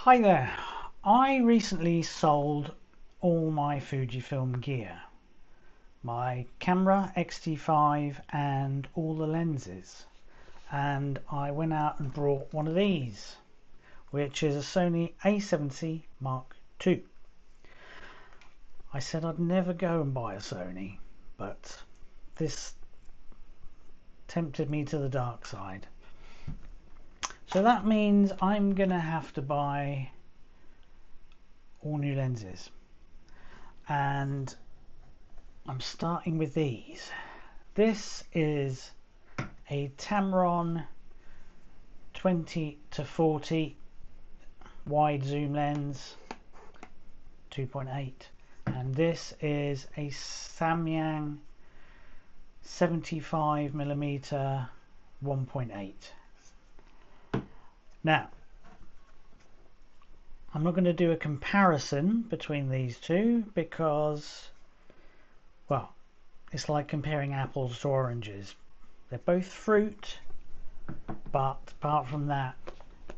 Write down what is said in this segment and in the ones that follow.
Hi there. I recently sold all my Fujifilm gear. My camera, X-T5 and all the lenses. And I went out and brought one of these, which is a Sony A70 Mark II. I said I'd never go and buy a Sony, but this tempted me to the dark side. So that means I'm gonna have to buy all new lenses, and I'm starting with these. This is a Tamron 20-40 wide zoom lens, 2.8, and this is a Samyang 75mm 1.8. Now, I'm not going to do a comparison between these two because, well, it's like comparing apples to oranges. They're both fruit, but apart from that,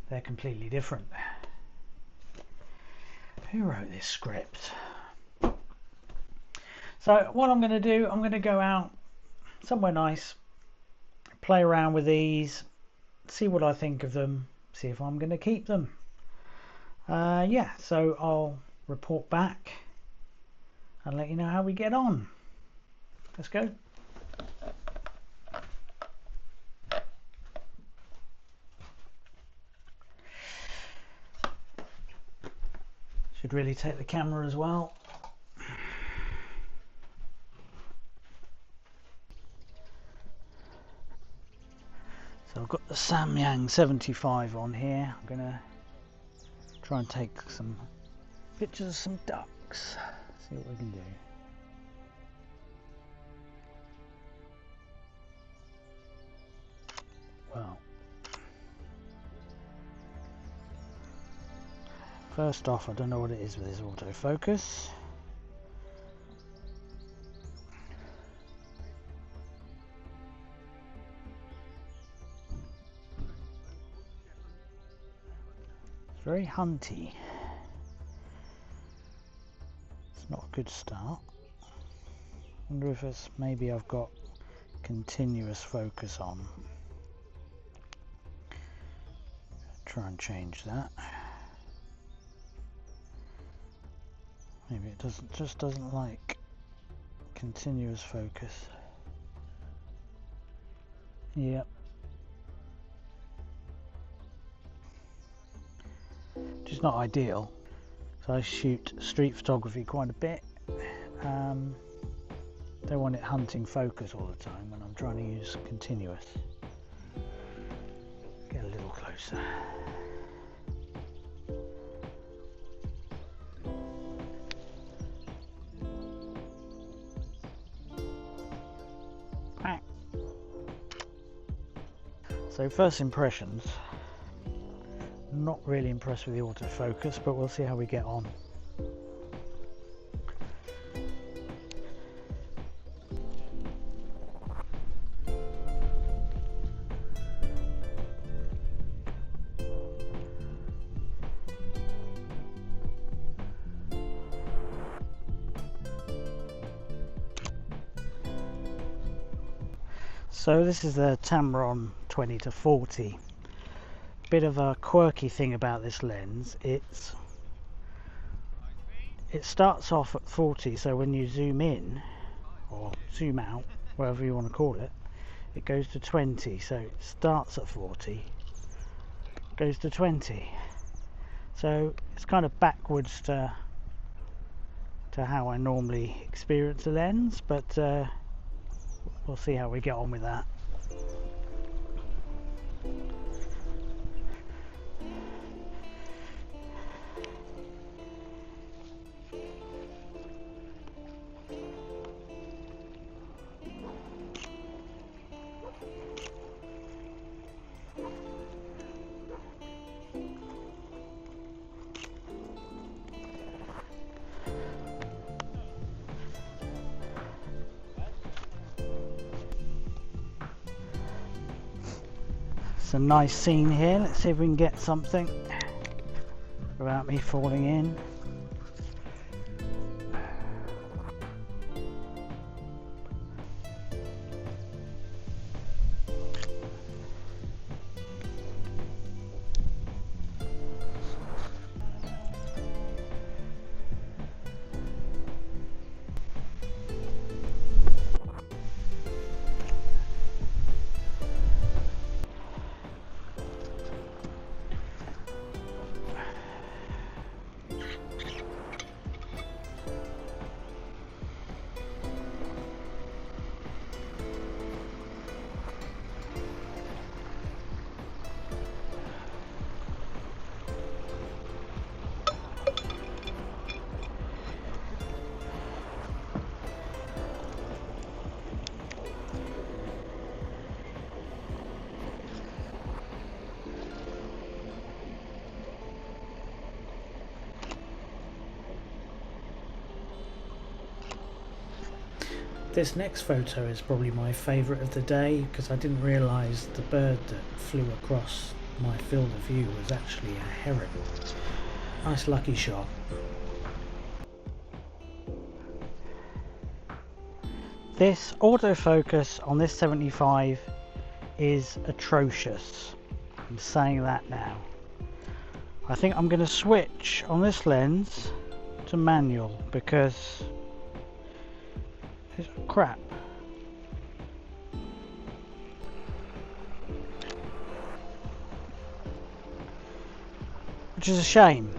they're completely different. Who wrote this script? So what I'm going to do, I'm going to go out somewhere nice, play around with these, see what I think of them, see if I'm going to keep them. Yeah, so I'll report back and let you know how we get on. Let's go. Should really take the camera as well. So I've got the Samyang 75 on here. I'm gonna try and take some pictures of some ducks. See what we can do. Well, first off, I don't know what it is with this autofocus. Very hunty. It's not a good start. Wonder if it's maybe I've got continuous focus on. Try and change that. Maybe it just doesn't like continuous focus. Yep. Which is not ideal. So I shoot street photography quite a bit. Don't want it hunting focus all the time when I'm trying to use continuous. Get a little closer. So first impressions. Not really impressed with the autofocus, but we'll see how we get on. So this is the Tamron 20-40. Bit of a quirky thing about this lens, it starts off at 40, so when you zoom in or zoom out, whatever you want to call it, it goes to 20. So it starts at 40, goes to 20, so it's kind of backwards to how I normally experience a lens, but we'll see how we get on with that. It's a nice scene here. Let's see if we can get something. without me falling in. This next photo is probably my favourite of the day because I didn't realise the bird that flew across my field of view was actually a heron. Nice lucky shot. This autofocus on this 75 is atrocious. I'm saying that now. I think I'm going to switch on this lens to manual because it's crap. Which is a shame.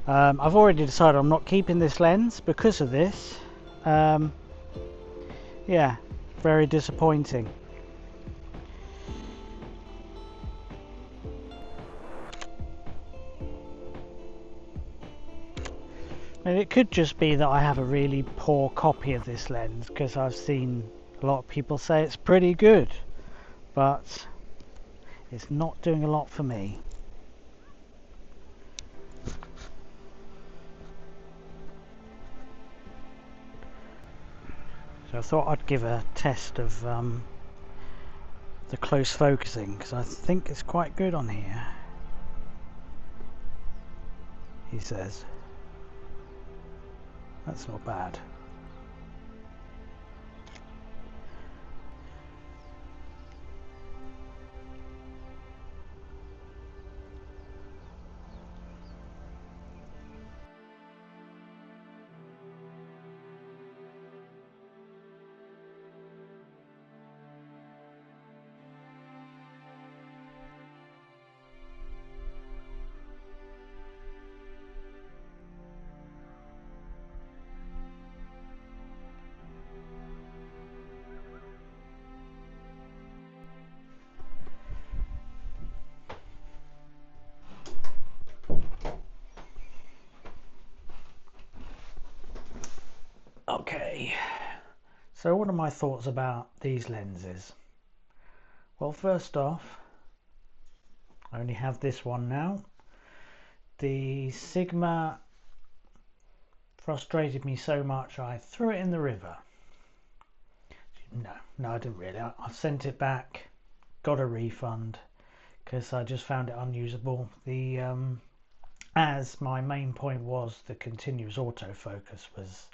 I've already decided I'm not keeping this lens because of this. Yeah, very disappointing. And it could just be that I have a really poor copy of this lens because I've seen a lot of people say it's pretty good, but it's not doing a lot for me. So I thought I'd give a test of the close focusing because I think it's quite good on here, he says. That's not bad. Okay, so what are my thoughts about these lenses? Well, first off, I only have this one now. The Sigma frustrated me so much I threw it in the river. No, I didn't really. I sent it back, got a refund because I just found it unusable. As my main point was, the continuous autofocus was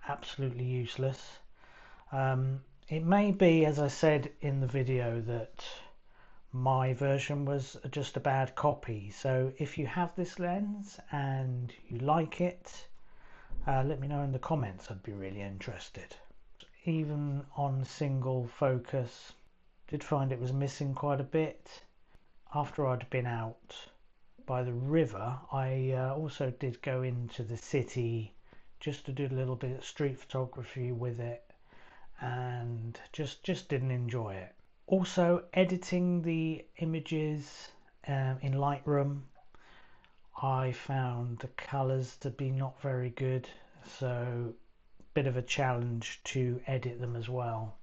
absolutely useless. It may be, as I said in the video, that my version was just a bad copy. So if you have this lens and you like it, let me know in the comments. I'd be really interested. Even on single focus, did find it was missing quite a bit. After I'd been out by the river, I also did go into the city just to do a little bit of street photography with it, and just didn't enjoy it. Also, editing the images in Lightroom, I found the colours to be not very good, so bit of a challenge to edit them as well.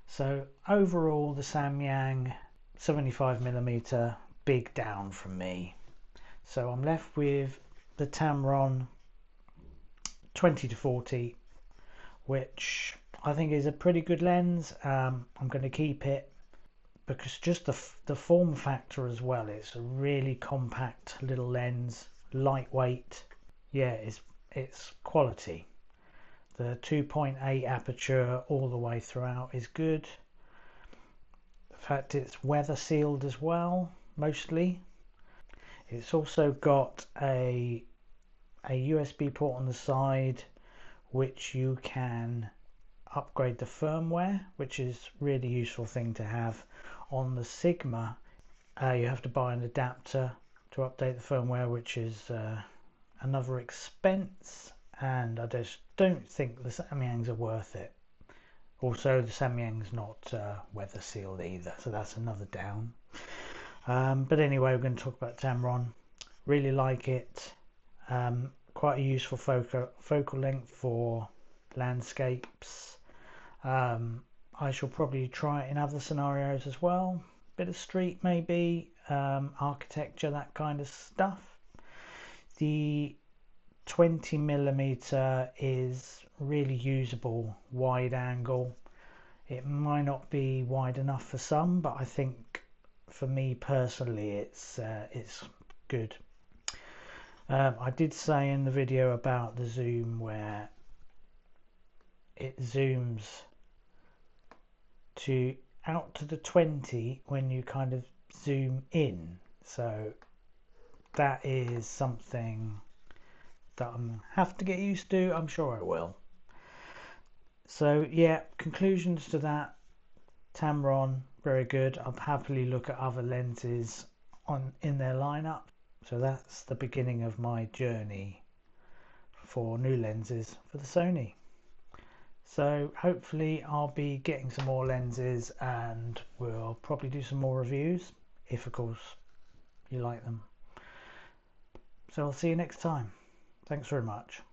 So overall, the Samyang 75mm, big down from me. So I'm left with the Tamron 20-40, which I think is a pretty good lens. I'm going to keep it. because just the form factor as well. It's a really compact little lens, lightweight. Yeah, it's quality. The 2.8 aperture all the way throughout is good. The fact it's weather sealed as well, mostly. It's also got a USB port on the side, which you can upgrade the firmware, which is really useful thing to have. On the Sigma, you have to buy an adapter to update the firmware, which is another expense, and I just don't think the Samyangs are worth it. Also, the Samyang's not weather sealed either, so that's another down. But anyway, we're going to talk about Tamron. Really like it. Quite a useful focal length for landscapes. I shall probably try it in other scenarios as well. Bit of street maybe, architecture, that kind of stuff. The 20mm is really usable wide angle. It might not be wide enough for some, but I think for me personally it's good. I did say in the video about the zoom where it zooms to out to the 20 when you kind of zoom in, so that is something that I'm have to get used to. I'm sure I will. So yeah, conclusions to that: Tamron, very good. I'll happily look at other lenses in their lineup. So that's the beginning of my journey for new lenses for the Sony. So hopefully I'll be getting some more lenses, and we'll probably do some more reviews if of course you like them. So I'll see you next time. Thanks very much.